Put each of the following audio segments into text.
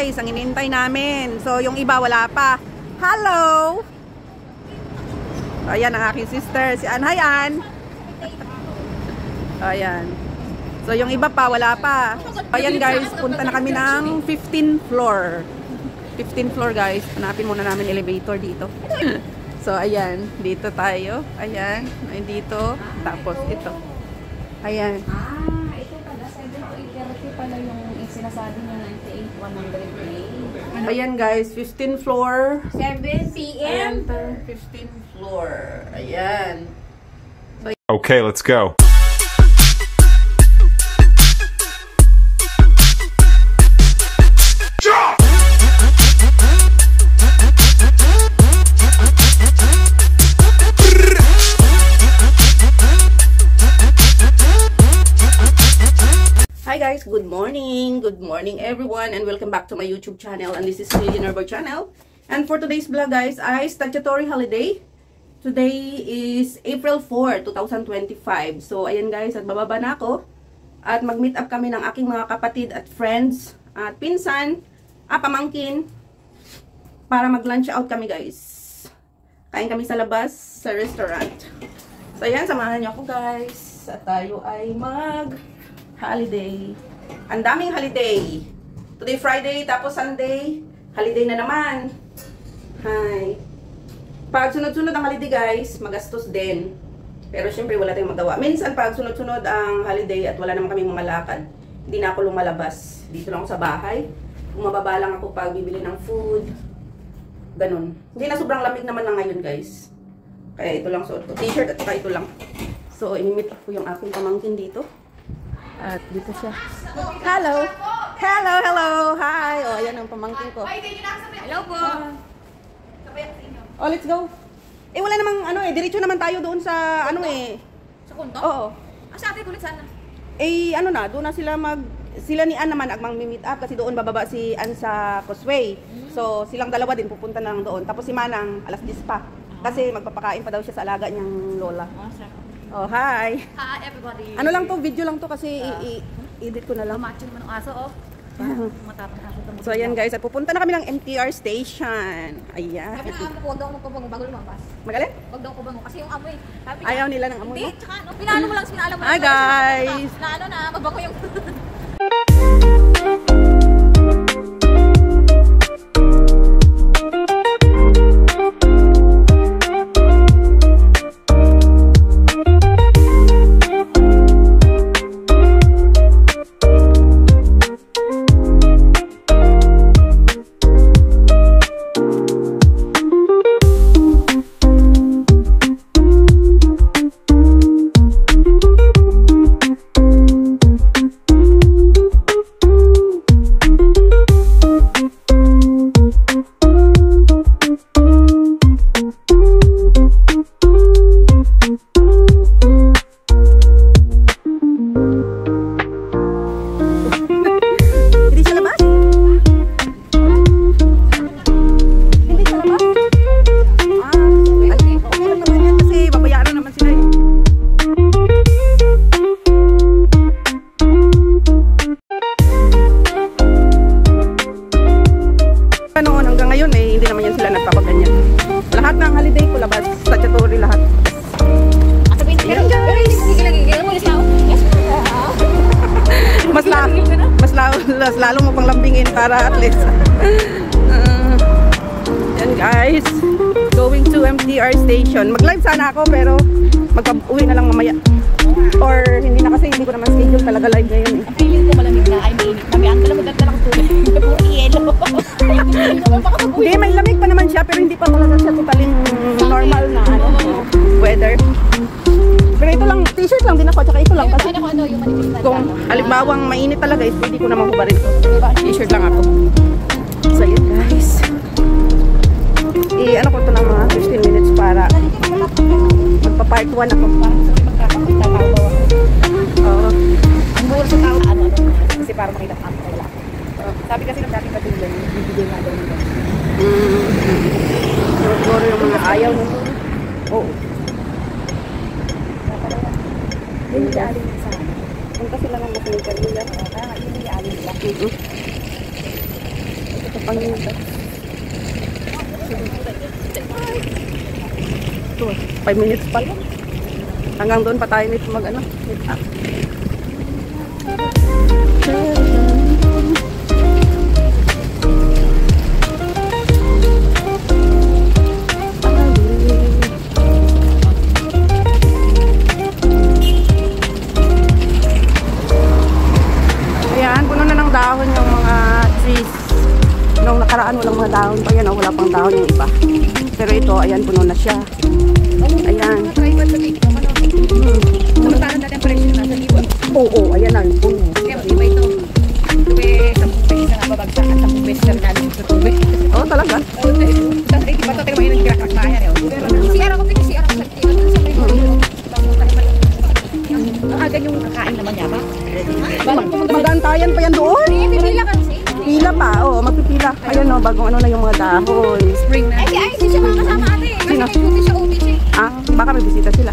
guys, ang inintay namin. So, yung iba wala pa. Hello! Ayan ang aking sister, si Ann. Hi, Ann! Ayan. So, yung iba pa, wala pa. Ayan guys, punta na kami ng 15th floor. 15th floor guys. Hanapin muna namin elevator dito. So, ayan. Dito tayo. Ayan. Ayan dito. Tapos, ito. Ayan. Ito pala, 7-8 pala yung sinasabi niya 98-100. Ayan guys, 15th floor. 7 p.m. Enter 15th floor. Ayan. So, okay, let's go. hi guys, good morning everyone, and welcome back to my YouTube channel. And this is Lily Nervo channel. And for today's vlog guys, ay statutory holiday. Today is April 4, 2025. So ayan guys, at bababa na ako at mag-meet up kami ng aking mga kapatid at friends at pinsan, pamangkin, para mag-lunch out kami guys. Kain kami sa labas sa restaurant. So ayan, samahan niyo ako guys at tayo ay holiday. Ang daming holiday. Today Friday, tapos Sunday, holiday na naman. Hi. Pag sunod-sunod ang holiday guys, magastos din. Pero syempre wala tayong magawa. Minsan pag sunod-sunod ang holiday at wala naman kaming mamalakad, hindi na ako lumalabas. Dito lang ako sa bahay. Bumababa lang ako pag bibili ng food. Ganun. Hindi na sobrang lamig naman na ngayon guys. Kaya ito lang suot ko. T-shirt at saka ito lang. So, imimit ko yung aking pamangkin dito. At dito siya. Hello! Hello! Hello! Hi! O, ayan ang pamangkin ko. Hello po! Oh, let's go! Eh, wala namang ano eh. Diretso naman tayo doon sa ano eh. Sa Kunto? Oo. Sa atin ulit sana. Eh, ano na. Doon na sila sila ni Ann naman agmang meet up kasi doon bababa si Ann sa Causeway. So, silang dalawa din pupunta na lang doon. Tapos si Manang, alas 10 pa. Kasi magpapakain pa daw siya sa alaga niyang lola. Oh, hi! Hi everybody! Ano lang to, video lang to kasi i-edit ko na lang. Macho naman ang aso, oh. Matapang aso ito. So, ayan guys, at pupunta na kami ng MTR station. Ayan. Sabi na huwag daw ako magpabango bago lumabas. Magaling? Huwag daw ako bango kasi yung amoy. Ayaw nila ng amoy Hindi, mo? tsaka ano, pinalo mo lang, pinalo mo lang. Hi guys! Na ano na, magbango yung... Mas lalo mo pang lambingin para at least. Yan guys. Going to MTR station. Mag-live sana ako pero magpa-uwi na lang mamaya. Or hindi na kasi hindi ko naman schedule talaga live ngayon. Ang feeling ko malamig na, ay mainit. Ang kala mo dagdala ko tulad. Puro yelo. Hindi, may lamig pa naman siya pero hindi pa talaga siya totaling normal na weather. Pero ito lang, t-shirt lang din ako, tsaka ito lang kasi kung halimbawang mainit talaga is pwede ko naman hubarin ito. T-shirt lang ako. So yun guys. Ano ko ito ng mga 15 minutes para magpa-part 1 ako. Ang buwan sa tao, ano, kasi para makita ka nila. Sabi kasi ng dating patuloy, bibigay nga daw nila. Siguro yung mga ayaw mo. Oo. Hindi alin sa akin. Punta sila ng masinigan nila. Kaya nga, hindi alin nila. pang ito, 5 minutes pa lang. Hanggang doon pa tayo nito mag ano, meet up. Ayan, puno na ng dahon yung mga trees. Nung nakaraan walang mga dahon pa yan, wala pang dahon yung iba. Pero ito, ayan, puno na siya. Ayan. Parang natin presyo na sa libo. Oo, ayan na. Kaya iba ito. Tuwi, 10 pesos na babagsak at 10 pesos na namin sa tubig. Oo, talaga. Tapos iba ito, tingnan mo yun, kira-crack na yan. Si Ara ko, si Ara ko sa tingnan sa may aga yung kakain naman niya ba? Magantayan pa yan doon. Pipila kasi. Pila pa, oo, magpipila. Ayan o, bagong ano na yung mga dahon. Spring na. Ay, hindi siya makakasama ate. Sino? Hindi siya OBC. Ah, baka may bisita sila.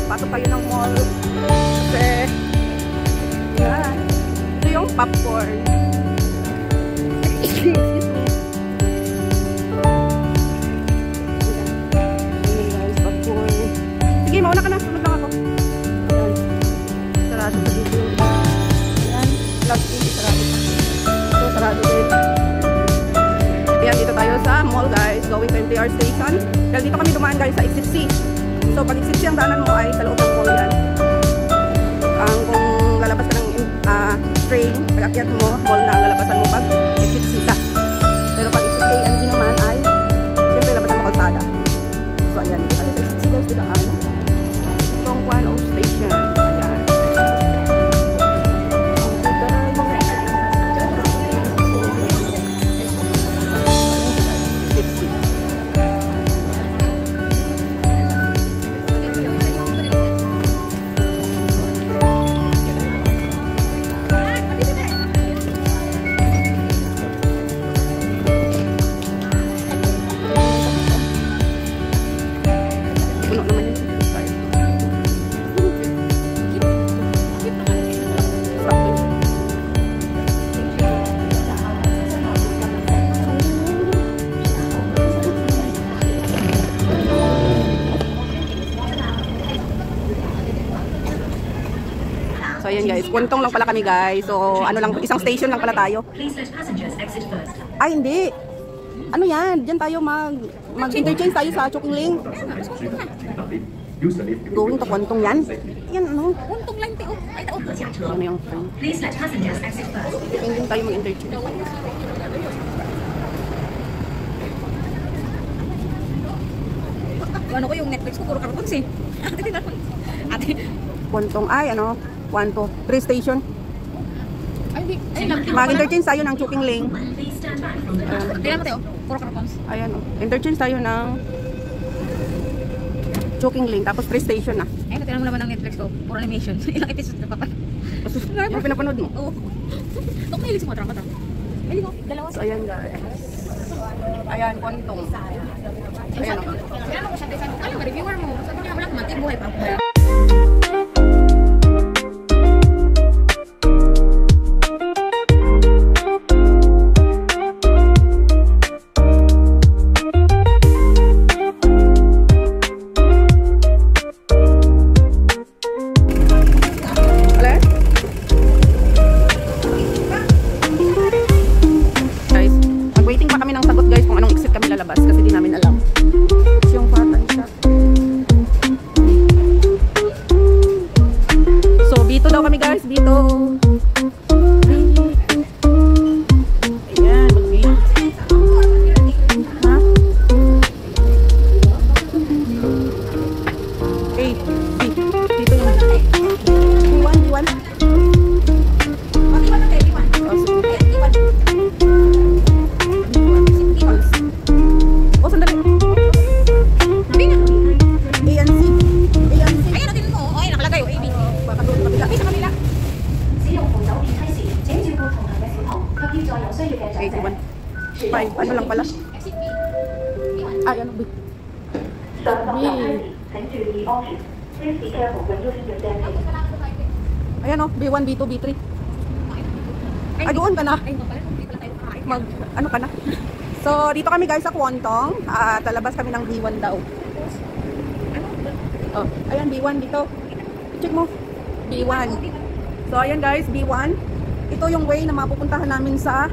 Pasok kayo ng mall kasi yan, ito yung popcorn. Excuse me. Ayan guys, popcorn. Sige, mauna ka na, sunod lang ako. Ayan, sarado pa dito. Ayan, plastic, sarado pa. Ito, sarado din. Ayan, dito tayo sa mall guys, going to MTR station. Dahil dito kami dumaan guys sa Exit C. So, pag exit siyang daanan mo ay sa loob ng mall yan. Kung lalabas ka ng train, pag-akyat mo, mall na ang lalabasan mo pag exit C ka. Pero pag exit A, ano din naman ay, siyempre labasan mo kalsada. So, ayan. Dito sa exit C guys, dito ang Tong Kwan O Station. Ayan. Exit C. Puno naman yung style. So ayan guys, Kuntong lang pala kami guys. So ano lang, isang station lang pala tayo. Ay hindi. Ano yan? Diyan tayo mag-interchange tayo sa Chukling. Going to Kuntong yan? Yan ano? Kuntong lang tayo. Ay, tayo. Ano yung train? Hindi tayo mag-interchange. Ano ko yung Netflix ko, puro cartoons eh. Ate. Kuntong, ay ano? 1, 2, 3 station. Ay, hindi. Mag-interchange tayo ng Chukling Lane. Tingnan mo tayo, puro cartoons. Ayan o. Interchange tayo ng Chukling Lane. Tapos 3 station na. Ay, tingnan mo naman ang Netflix ko, puro animation. Ilang episodes na pa. Ano pinapanood mo? Oo. Ito ko mahilig sa mga drama ta. Mahilig ko, dalawa. So ayan guys. Ayan, Kuntong. Ayan o. reviewer mo. Sabi niya, wala ka mati, buhay pa ako. Kasi di namin alam yung pattern siya. So dito daw kami guys, dito. Ayan, mag-meet. Ha? A, B. Dito yung B1, B1. Ano lang pala? Ay, ano B? Ayan o, B1, B2, B3. Ay, doon ka na. Ano ka na? So, dito kami guys sa Kwontong. Talabas kami ng B1 daw. Oh, ayan, B1 dito. Check mo. B1. So, ayan guys, B1. Ito yung way na mapupuntahan namin sa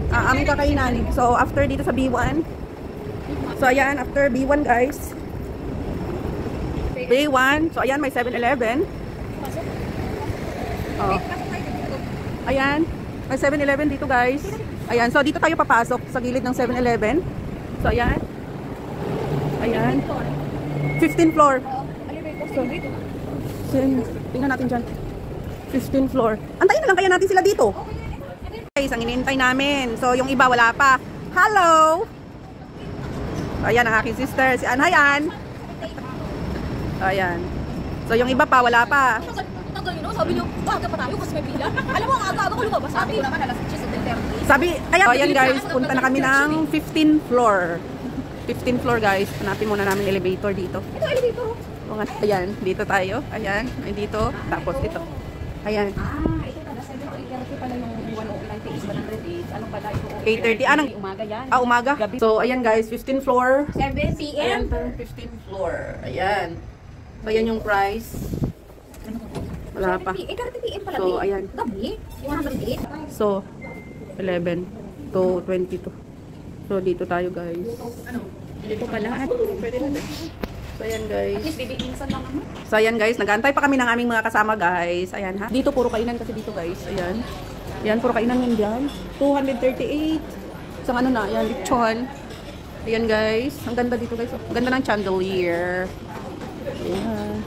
aming kakainan. So, after dito sa B1. So, ayan, after B1 guys. B1. So, ayan, may 7-Eleven. Oh. Ayan, may 7-Eleven dito guys. Ayan, so dito tayo papasok sa gilid ng 7-Eleven. So, ayan. Ayan. 15th floor. So, tingnan natin dyan. 15th floor. Antayin na lang kaya natin sila dito. Guys, ang inintay namin. So, yung iba wala pa. Hello! Ayan ang aking sister. Si Ann. Hi, Ann! Ayan. So, yung iba pa, wala pa. Sabi niyo, baga pa tayo kasi may pila. Alam mo, ang aga-aga ko lumabas. Sabi ko naman, alas 6:30. Sabi, ayan guys, punta na kami ng 15th floor. 15th floor guys. Hanapin muna namin elevator dito. Ito, elevator. Ayan, dito tayo. Ayan, ay dito. Tapos ito. Ayan. Ito pala, 7:30 pala yung 109 is 108. Ano pala ito? 8:30. Anong? Umaga yan. Umaga. So, ayan guys, 15th floor. 7 p.m. Ayan, 15th floor. Ayan. So, ayan yung price. Wala pa. 8:30 p.m. pala. So, ayan. Gabi? 108? So, 11 to 22. So, dito tayo guys. Dito pala. So, ayan guys. At least, baby, minsan lang naman. So, ayan guys. Nag-aantay pa kami ng aming mga kasama guys. Ayan ha. Dito, puro kainan kasi dito guys. Ayan. Ayan, puro kainan yun dyan. 238. Isang ano na. Ayan, lechon. Ayan guys. Ang ganda dito guys. Ang ganda ng chandelier. Ayan.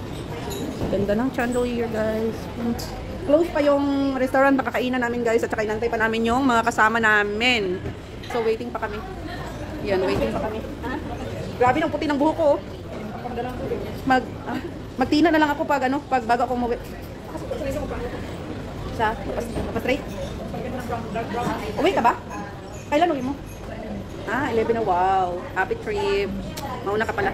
Ang ganda ng chandelier guys. Close pa yung restaurant na kakainan namin guys. At saka inantay pa namin yung mga kasama namin. So, waiting pa kami. Ayan, waiting pa kami. Grabe ng puti ng buhok ko. Magtina na lang ako pag bago ako umuwi. Sa straight. Uwi ka ba? Kailan uwi mo? 11 na. Wow. Happy trip. Mauna ka pala.